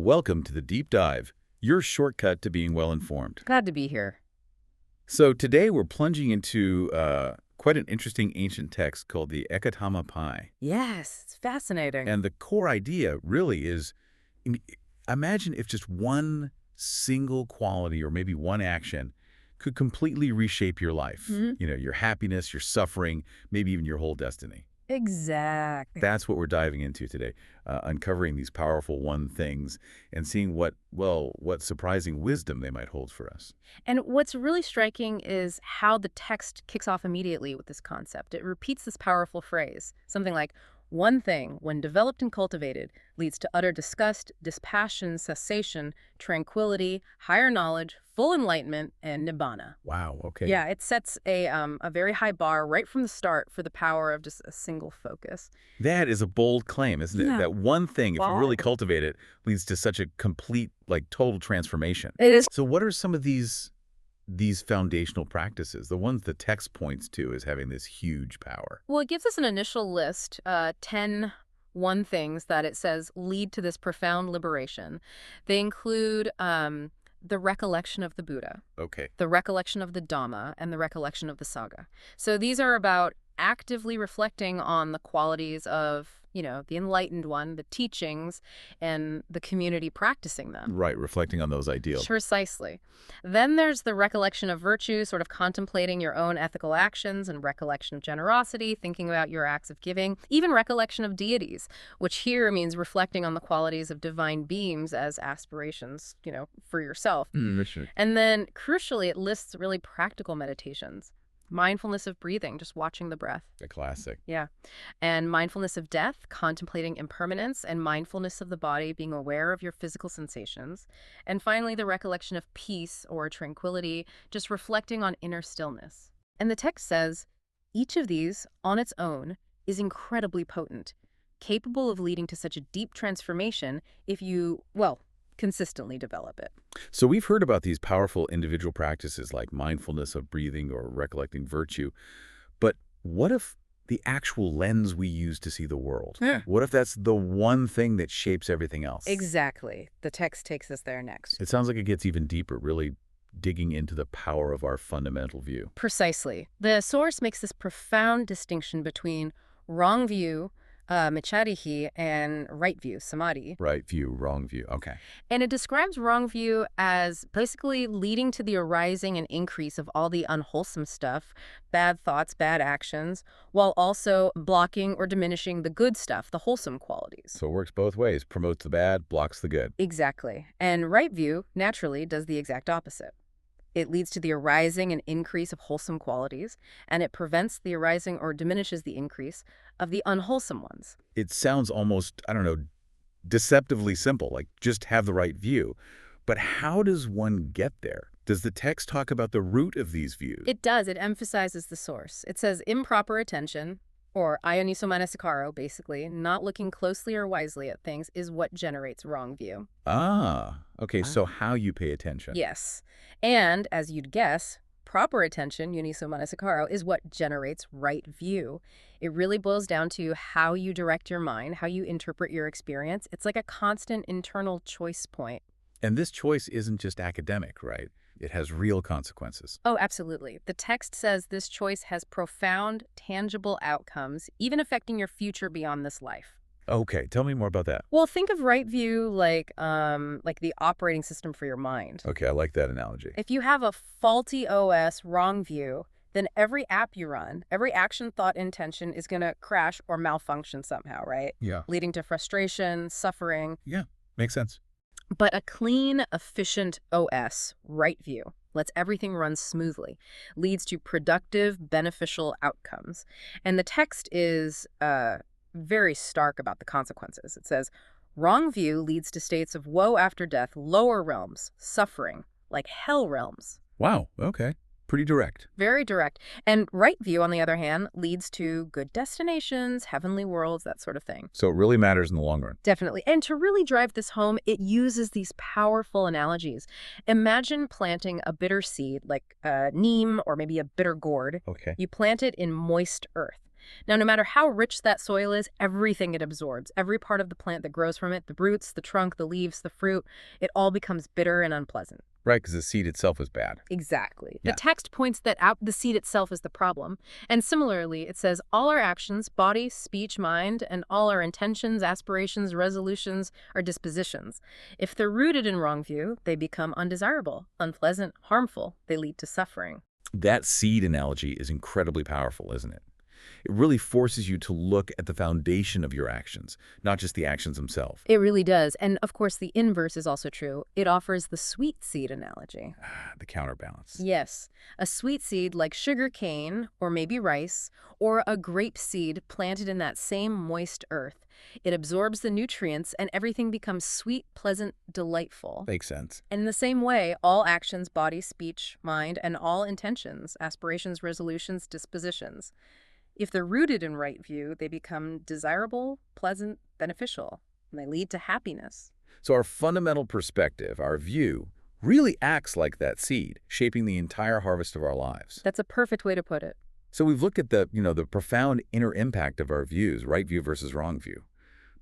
Welcome to the Deep Dive, your shortcut to being well-informed. Glad to be here. So today we're plunging into quite an interesting ancient text called the Ekadhammapāḷi. Yes, it's fascinating. And the core idea really is, imagine if just one single quality or maybe one action could completely reshape your life. Your happiness, your suffering, maybe even your whole destiny. Exactly. That's what we're diving into today, uncovering these powerful one things and seeing what surprising wisdom they might hold for us. And what's really striking is how the text kicks off immediately with this concept. It repeats this powerful phrase, something like, one thing, when developed and cultivated, leads to utter disgust, dispassion, cessation, tranquility, higher knowledge, full enlightenment, and Nibbāna. Wow, okay. Yeah, it sets a very high bar right from the start for the power of just a single focus. That is a bold claim, isn't it? Yeah. That one thing, if you Wow. really cultivate it, leads to such a complete, total transformation. It is. So what are some of these foundational practices, the ones the text points to as having this huge power? Well, it gives us an initial list, 10 one things that it says lead to this profound liberation. They include the recollection of the Buddha, Okay. the recollection of the Dhamma, and the recollection of the Sangha. So these are about actively reflecting on the qualities of, the enlightened one, the teachings, and the community practicing them. Right, reflecting on those ideals. Precisely. Then there's the recollection of virtue, sort of contemplating your own ethical actions, and recollection of generosity, thinking about your acts of giving, even recollection of deities, which here means reflecting on the qualities of divine beings as aspirations, for yourself. Sure. And then, crucially, it lists really practical meditations. Mindfulness of breathing, just watching the breath. A classic. Yeah. And mindfulness of death, contemplating impermanence, and mindfulness of the body, being aware of your physical sensations. And finally, the recollection of peace or tranquility, just reflecting on inner stillness. And the text says, each of these, on its own, is incredibly potent, capable of leading to such a deep transformation if you, consistently develop it. So we've heard about these powerful individual practices like mindfulness of breathing or recollecting virtue, but what if the actual lens we use to see the world? Yeah. What if that's the one thing that shapes everything else? Exactly. The text takes us there next. It sounds like it gets even deeper, really digging into the power of our fundamental view. Precisely. The source makes this profound distinction between wrong view, micchādiṭṭhi, and right view, sammādiṭṭhi. Right view, wrong view. Okay. And it describes wrong view as basically leading to the arising and increase of all the unwholesome stuff, bad thoughts, bad actions, while also blocking or diminishing the good stuff, the wholesome qualities. So it works both ways. Promotes the bad, blocks the good. Exactly. And right view, naturally, does the exact opposite. It leads to the arising and increase of wholesome qualities, and it prevents the arising or diminishes the increase of the unwholesome ones. It sounds almost, deceptively simple, like just have the right view. But how does one get there? Does the text talk about the root of these views? It does. It emphasizes the source. It says improper attention, or anussati, basically, not looking closely or wisely at things, is what generates wrong view. Ah, okay, so how you pay attention. Yes. And, as you'd guess, proper attention, anussati, is what generates right view. It really boils down to how you direct your mind, how you interpret your experience. It's like a constant internal choice point. And this choice isn't just academic, right? It has real consequences. Oh, absolutely. The text says this choice has profound, tangible outcomes, even affecting your future beyond this life. Okay, tell me more about that. Well, think of right view like the operating system for your mind. Okay, I like that analogy. If you have a faulty OS, wrong view, then every app you run, every action, thought, intention is going to crash or malfunction somehow, right? Yeah. Leading to frustration, suffering. Yeah, makes sense. But a clean, efficient OS, right view, lets everything run smoothly, leads to productive, beneficial outcomes. And the text is very stark about the consequences. It says, wrong view leads to states of woe after death, lower realms, suffering, like hell realms. Wow, okay. Pretty direct. Very direct. And right view, on the other hand, leads to good destinations, heavenly worlds, that sort of thing. So it really matters in the long run. Definitely. And to really drive this home, it uses these powerful analogies. Imagine planting a bitter seed, like neem or maybe a bitter gourd. Okay. You plant it in moist earth. Now, no matter how rich that soil is, everything it absorbs, every part of the plant that grows from it, the roots, the trunk, the leaves, the fruit, it all becomes bitter and unpleasant. Right, because the seed itself is bad. Exactly. Yeah. The text points that out the seed itself is the problem. And similarly, it says all our actions, body, speech, mind, and all our intentions, aspirations, resolutions, are dispositions. If they're rooted in wrong view, they become undesirable, unpleasant, harmful. They lead to suffering. That seed analogy is incredibly powerful, isn't it? It really forces you to look at the foundation of your actions, not just the actions themselves. It really does. And of course, the inverse is also true. It offers the sweet seed analogy. The counterbalance. Yes. A sweet seed like sugar cane, or maybe rice, or a grape seed planted in that same moist earth. It absorbs the nutrients and everything becomes sweet, pleasant, delightful. Makes sense. And in the same way, all actions, body, speech, mind, and all intentions, aspirations, resolutions, dispositions, if they're rooted in right view, they become desirable, pleasant, beneficial, and they lead to happiness. So our fundamental perspective, our view, really acts like that seed, shaping the entire harvest of our lives. That's a perfect way to put it. So we've looked at the profound inner impact of our views, right view versus wrong view.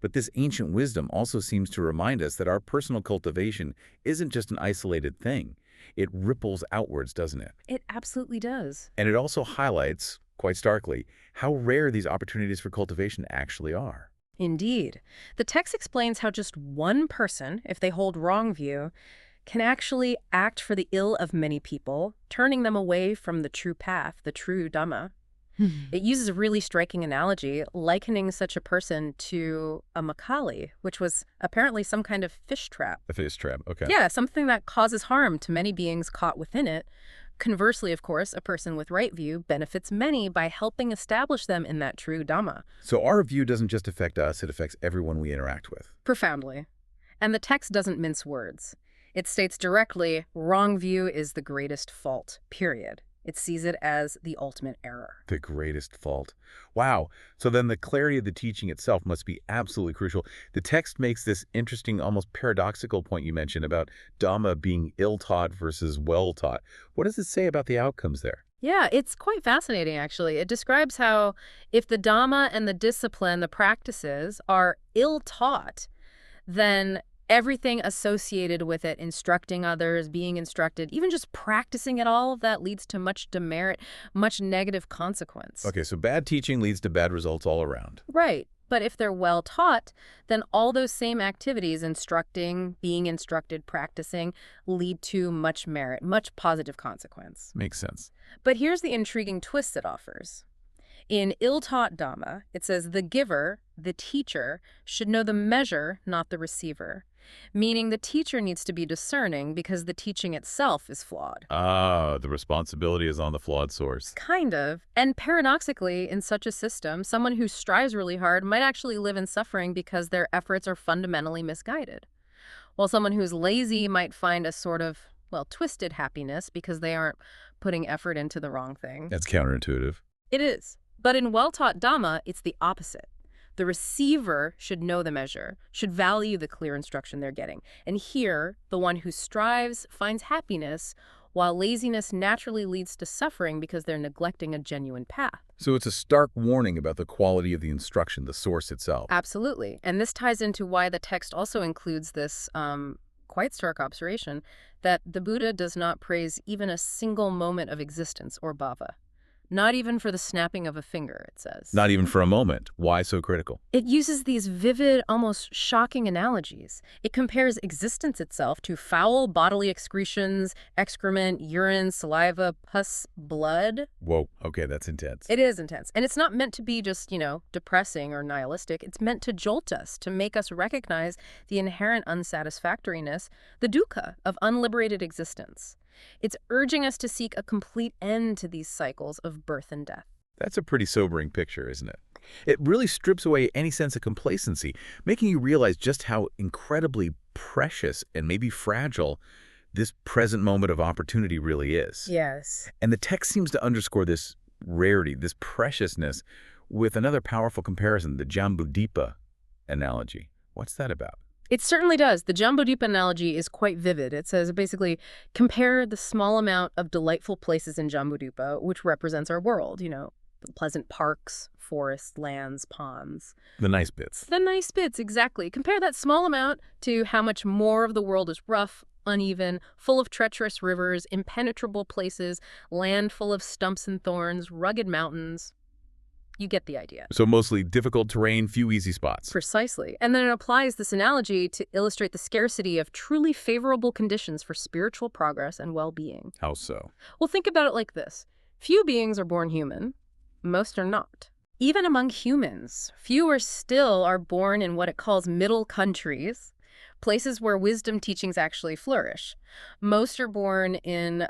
But this ancient wisdom also seems to remind us that our personal cultivation isn't just an isolated thing. It ripples outwards, doesn't it? It absolutely does. And it also highlights, quite starkly, how rare these opportunities for cultivation actually are. Indeed. The text explains how just one person, if they hold wrong view, can actually act for the ill of many people, turning them away from the true path, the true Dhamma. It uses a really striking analogy, likening such a person to a micchādiṭṭhi, which was apparently some kind of fish trap. A fish trap, okay. Yeah, something that causes harm to many beings caught within it. Conversely, of course, a person with right view benefits many by helping establish them in that true Dhamma. So our view doesn't just affect us, it affects everyone we interact with. Profoundly. And the text doesn't mince words. It states directly, wrong view is the greatest fault, period. It sees it as the ultimate error. The greatest fault. Wow. So then the clarity of the teaching itself must be absolutely crucial. The text makes this interesting, almost paradoxical point you mentioned about Dhamma being ill-taught versus well-taught. What does it say about the outcomes there? Yeah, it's quite fascinating, actually. It describes how if the Dhamma and the discipline, the practices, are ill-taught, then everything associated with it, instructing others, being instructed, even just practicing it, all of that leads to much demerit, much negative consequence. Okay, so bad teaching leads to bad results all around. Right. But if they're well taught, then all those same activities, instructing, being instructed, practicing, lead to much merit, much positive consequence. Makes sense. But here's the intriguing twist it offers. In ill-taught Dhamma, it says the giver, the teacher, should know the measure, not the receiver. Meaning the teacher needs to be discerning because the teaching itself is flawed. Ah, the responsibility is on the flawed source. Kind of. And paradoxically, in such a system, someone who strives really hard might actually live in suffering because their efforts are fundamentally misguided. While someone who's lazy might find a sort of, well, twisted happiness because they aren't putting effort into the wrong thing. That's counterintuitive. It is. But in well-taught Dhamma, it's the opposite. The receiver should know the measure, should value the clear instruction they're getting. And here, the one who strives finds happiness, while laziness naturally leads to suffering because they're neglecting a genuine path. So it's a stark warning about the quality of the instruction, the source itself. Absolutely. And this ties into why the text also includes this quite stark observation that the Buddha does not praise even a single moment of existence or bhava. Not even for the snapping of a finger, it says. Not even for a moment. Why so critical? It uses these vivid, almost shocking analogies. It compares existence itself to foul bodily excretions, excrement, urine, saliva, pus, blood. Whoa, okay, that's intense. It is intense. And it's not meant to be just, depressing or nihilistic. It's meant to jolt us, to make us recognize the inherent unsatisfactoriness, the dukkha of unliberated existence. It's urging us to seek a complete end to these cycles of birth and death. That's a pretty sobering picture, isn't it? It really strips away any sense of complacency, making you realize just how incredibly precious and maybe fragile this present moment of opportunity really is. Yes. And the text seems to underscore this rarity, this preciousness, with another powerful comparison, the Jambudipa analogy. What's that about? It certainly does. The Jambudipa analogy is quite vivid. It says basically, compare the small amount of delightful places in Jambudipa, which represents our world, the pleasant parks, forests, lands, ponds. The nice bits. The nice bits, exactly. Compare that small amount to how much more of the world is rough, uneven, full of treacherous rivers, impenetrable places, land full of stumps and thorns, rugged mountains. You get the idea. So mostly difficult terrain, few easy spots. Precisely. And then it applies this analogy to illustrate the scarcity of truly favorable conditions for spiritual progress and well-being. How so? Well, think about it like this. Few beings are born human. Most are not. Even among humans, fewer still are born in what it calls middle countries, places where wisdom teachings actually flourish. Most are born in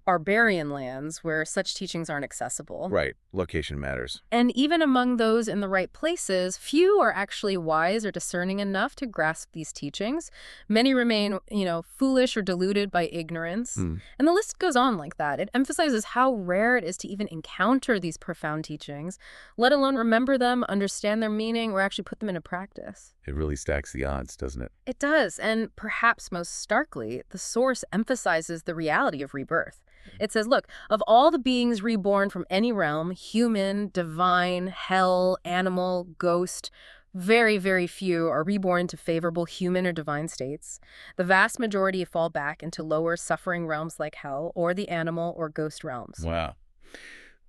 barbarian lands where such teachings aren't accessible. Right. Location matters. And even among those in the right places, few are actually wise or discerning enough to grasp these teachings. Many remain, foolish or deluded by ignorance. And the list goes on like that. It emphasizes how rare it is to even encounter these profound teachings, let alone remember them, understand their meaning, or actually put them into practice. It really stacks the odds, doesn't it? It does. And perhaps most starkly, the Source emphasizes the reality of rebirth. It says, look, of all the beings reborn from any realm, human, divine, hell, animal, ghost, very, very few are reborn to favorable human or divine states. The vast majority fall back into lower suffering realms like hell or the animal or ghost realms. Wow.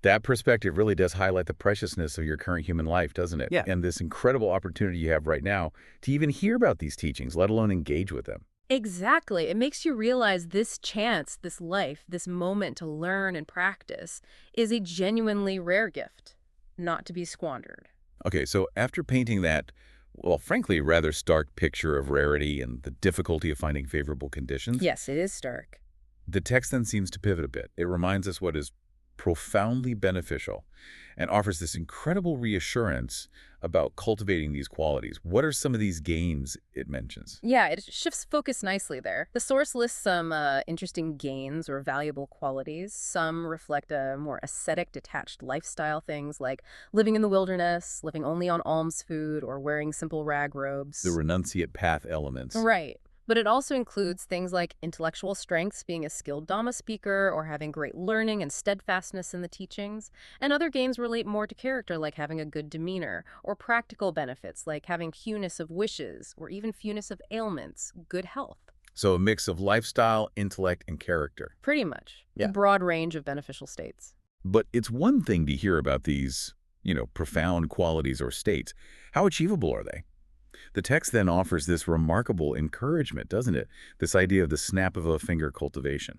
That perspective really does highlight the preciousness of your current human life, doesn't it? Yeah. And this incredible opportunity you have right now to even hear about these teachings, let alone engage with them. Exactly. It makes you realize this chance, this life, this moment to learn and practice is a genuinely rare gift, not to be squandered. Okay, so after painting that, well, frankly, rather stark picture of rarity and the difficulty of finding favorable conditions. Yes, it is stark. The text then seems to pivot a bit. It reminds us what is profoundly beneficial and offers this incredible reassurance about cultivating these qualities. What are some of these gains it mentions? Yeah, it shifts focus nicely there. The Source lists some interesting gains or valuable qualities. Some reflect a more ascetic, detached lifestyle, things like living in the wilderness, living only on alms food, or wearing simple rag robes. The renunciate path elements. Right. But it also includes things like intellectual strengths, being a skilled Dhamma speaker, or having great learning and steadfastness in the teachings. And other gains relate more to character, like having a good demeanor, or practical benefits, like having fewness of wishes, or even fewness of ailments, good health. So a mix of lifestyle, intellect, and character. Pretty much. Yeah. A broad range of beneficial states. But it's one thing to hear about these, profound qualities or states. How achievable are they? The text then offers this remarkable encouragement, doesn't it? This idea of the snap of a finger cultivation.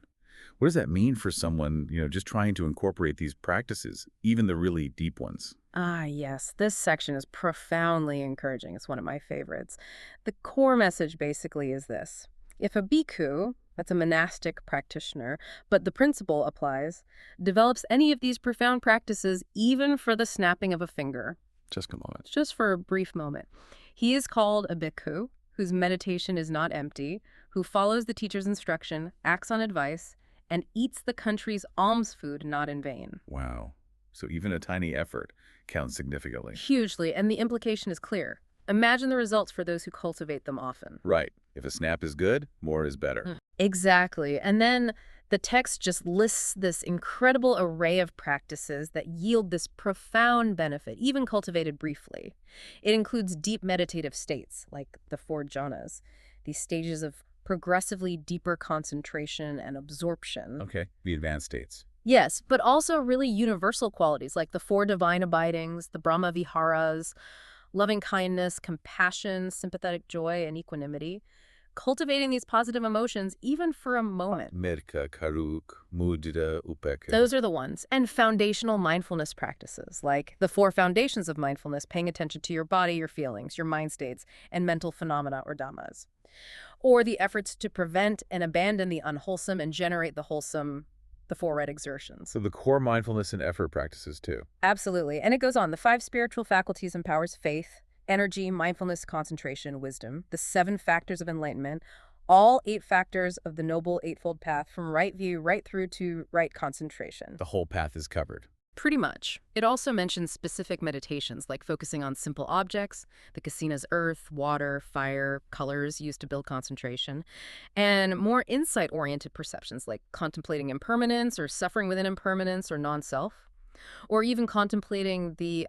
What does that mean for someone, just trying to incorporate these practices, even the really deep ones? Ah, yes. This section is profoundly encouraging. It's one of my favorites. The core message basically is this. If a bhikkhu, that's a monastic practitioner, but the principle applies, develops any of these profound practices even for the snapping of a finger. Just a moment. Just for a brief moment. He is called a bhikkhu, whose meditation is not empty, who follows the teacher's instruction, acts on advice, and eats the country's alms food not in vain. Wow. So even a tiny effort counts significantly. Hugely, and the implication is clear. Imagine the results for those who cultivate them often. Right. If a snap is good, more is better. Exactly. And then the text just lists this incredible array of practices that yield this profound benefit, even cultivated briefly. It includes deep meditative states, like the 4 jhanas, these stages of progressively deeper concentration and absorption. Okay, the advanced states. Yes, but also really universal qualities, like the 4 divine abidings, the Brahma-viharas, loving kindness, compassion, sympathetic joy, and equanimity. Cultivating these positive emotions, even for a moment. Mirka, karuk, mudita, upeka. Those are the ones. And foundational mindfulness practices, like the 4 foundations of mindfulness, paying attention to your body, your feelings, your mind states, and mental phenomena or dhammas. Or the efforts to prevent and abandon the unwholesome and generate the wholesome, the 4 right exertions. So the core mindfulness and effort practices too. Absolutely. And it goes on. The 5 spiritual faculties empowers faith, energy, mindfulness, concentration, wisdom, the 7 factors of enlightenment, all 8 factors of the Noble Eightfold Path, from right view right through to right concentration. The whole path is covered. Pretty much. It also mentions specific meditations, like focusing on simple objects, the kasina's earth, water, fire, colors used to build concentration, and more insight-oriented perceptions, like contemplating impermanence or suffering within impermanence or non-self. Or even contemplating the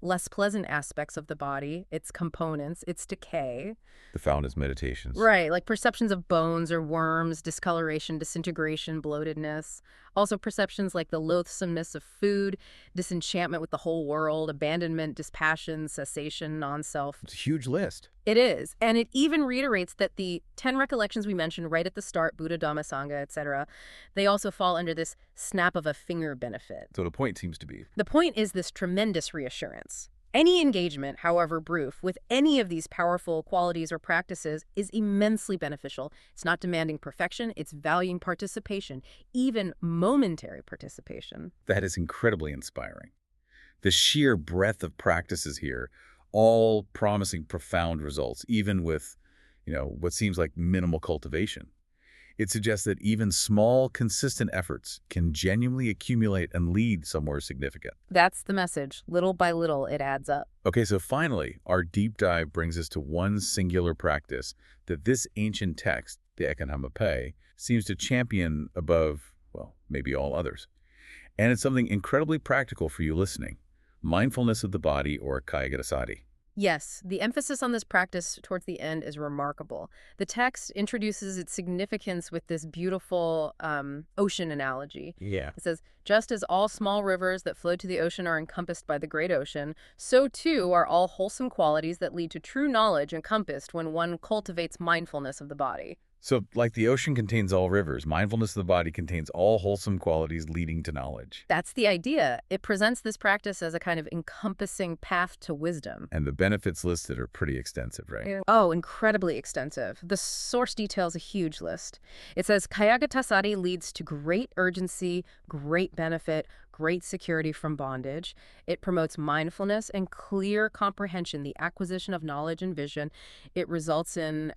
less pleasant aspects of the body, its components, its decay. The found as meditations. Right, like perceptions of bones or worms, discoloration, disintegration, bloatedness. Also perceptions like the loathsomeness of food, disenchantment with the whole world, abandonment, dispassion, cessation, non-self. It's a huge list. It is. And it even reiterates that the 10 recollections we mentioned right at the start, Buddha, Dhamma, Sangha, etc., they also fall under this snap of a finger benefit. So the point seems to be, The point is this tremendous reassurance. Any engagement, however brief, with any of these powerful qualities or practices is immensely beneficial. It's not demanding perfection, it's valuing participation, even momentary participation. that is incredibly inspiring. The sheer breadth of practices here, all promising profound results, even with, what seems like minimal cultivation. It suggests that even small, consistent efforts can genuinely accumulate and lead somewhere significant. That's the message. Little by little, it adds up. Okay, so finally, our deep dive brings us to one singular practice that this ancient text, the Ekadhammapāḷi, seems to champion above, well, maybe all others. And it's something incredibly practical for you listening: mindfulness of the body, or anussati. Yes, the emphasis on this practice towards the end is remarkable. The text introduces its significance with this beautiful ocean analogy. Yeah. It says, just as all small rivers that flow to the ocean are encompassed by the great ocean, so too are all wholesome qualities that lead to true knowledge encompassed when one cultivates mindfulness of the body. So, like the ocean contains all rivers, mindfulness of the body contains all wholesome qualities leading to knowledge. That's the idea. It presents this practice as a kind of encompassing path to wisdom. And the benefits listed are pretty extensive, right? Oh, incredibly extensive. The source details a huge list. It says, Kayagatasati leads to great urgency, great benefit, great security from bondage. It promotes mindfulness and clear comprehension, the acquisition of knowledge and vision. It results in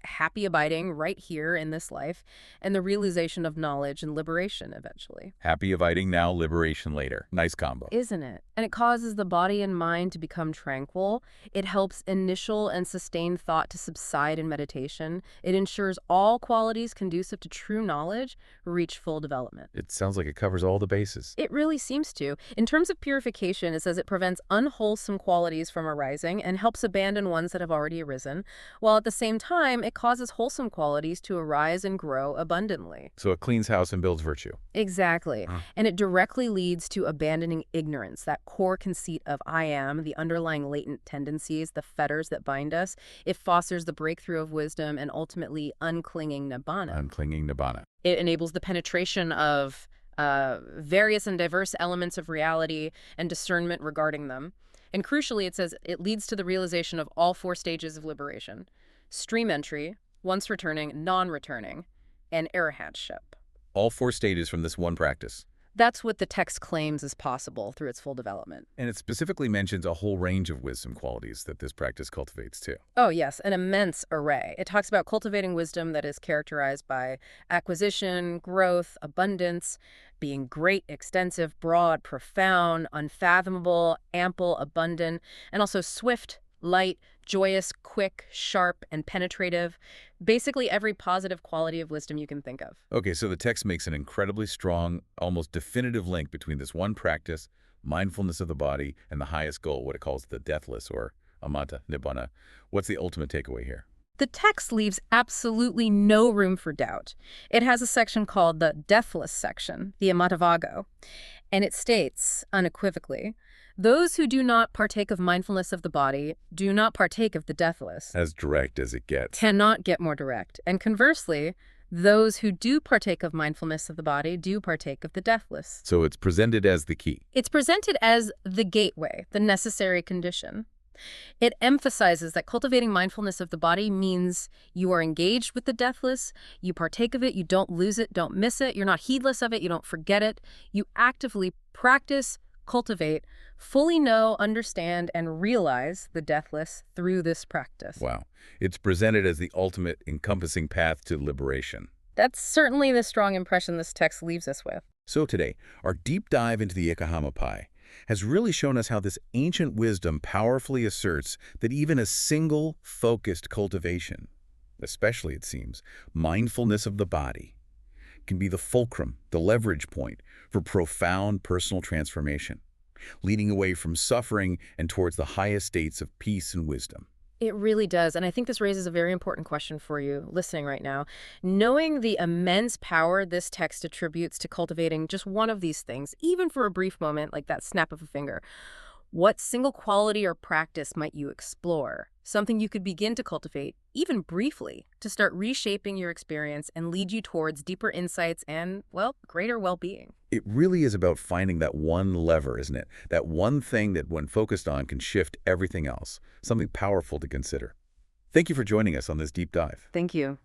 happy abiding right here in this life, and the realization of knowledge and liberation eventually. Happy abiding now, liberation later. Nice combo. Isn't it? And it causes the body and mind to become tranquil. It helps initial and sustained thought to subside in meditation. It ensures all qualities conducive to true knowledge reach full development. It sounds like it covers all the bases. It really seems to. In terms of purification, it says it prevents unwholesome qualities from arising and helps abandon ones that have already arisen, while at the same time, it causes wholesome qualities to arise and grow abundantly. So it cleans house and builds virtue. Exactly. And it directly leads to abandoning ignorance, that core conceit of I am, the underlying latent tendencies, the fetters that bind us. It fosters the breakthrough of wisdom and ultimately unclinging Nibbāna. Unclinging Nibbāna. It enables the penetration of various and diverse elements of reality and discernment regarding them. And crucially, it says it leads to the realization of all 4 stages of liberation: stream entry, once returning, non-returning, and arahantship. All 4 stages from this one practice. That's what the text claims is possible through its full development. And it specifically mentions a whole range of wisdom qualities that this practice cultivates too. Oh, yes, an immense array. It talks about cultivating wisdom that is characterized by acquisition, growth, abundance, being great, extensive, broad, profound, unfathomable, ample, abundant, and also swift, light, joyous, quick, sharp, and penetrative. Basically every positive quality of wisdom you can think of. Okay, so the text makes an incredibly strong, almost definitive link between this one practice, mindfulness of the body, and the highest goal, what it calls the deathless, or ammata, Nibbāna. What's the ultimate takeaway here? The text leaves absolutely no room for doubt. It has a section called the deathless section, the Amatavago, and it states unequivocally, those who do not partake of mindfulness of the body do not partake of the deathless. As direct as it gets. Cannot get more direct. And conversely, those who do partake of mindfulness of the body do partake of the deathless. So it's presented as the key. It's presented as the gateway, the necessary condition. It emphasizes that cultivating mindfulness of the body means you are engaged with the deathless, you partake of it, you don't lose it, don't miss it, you're not heedless of it, you don't forget it. You actively practice, cultivate, fully know, understand, and realize the deathless through this practice. Wow. It's presented as the ultimate encompassing path to liberation. That's certainly the strong impression this text leaves us with. So today, our deep dive into the Ekadhammapāḷi has really shown us how this ancient wisdom powerfully asserts that even a single focused cultivation, especially, it seems, mindfulness of the body, can be the fulcrum, the leverage point for profound personal transformation, leading away from suffering and towards the highest states of peace and wisdom. It really does. And I think this raises a very important question for you listening right now. Knowing the immense power this text attributes to cultivating just one of these things, even for a brief moment, like that snap of a finger, what single quality or practice might you explore? Something you could begin to cultivate, even briefly, to start reshaping your experience and lead you towards deeper insights and, well, greater well-being. It really is about finding that one lever, isn't it? That one thing that, when focused on, can shift everything else. Something powerful to consider. Thank you for joining us on this deep dive. Thank you.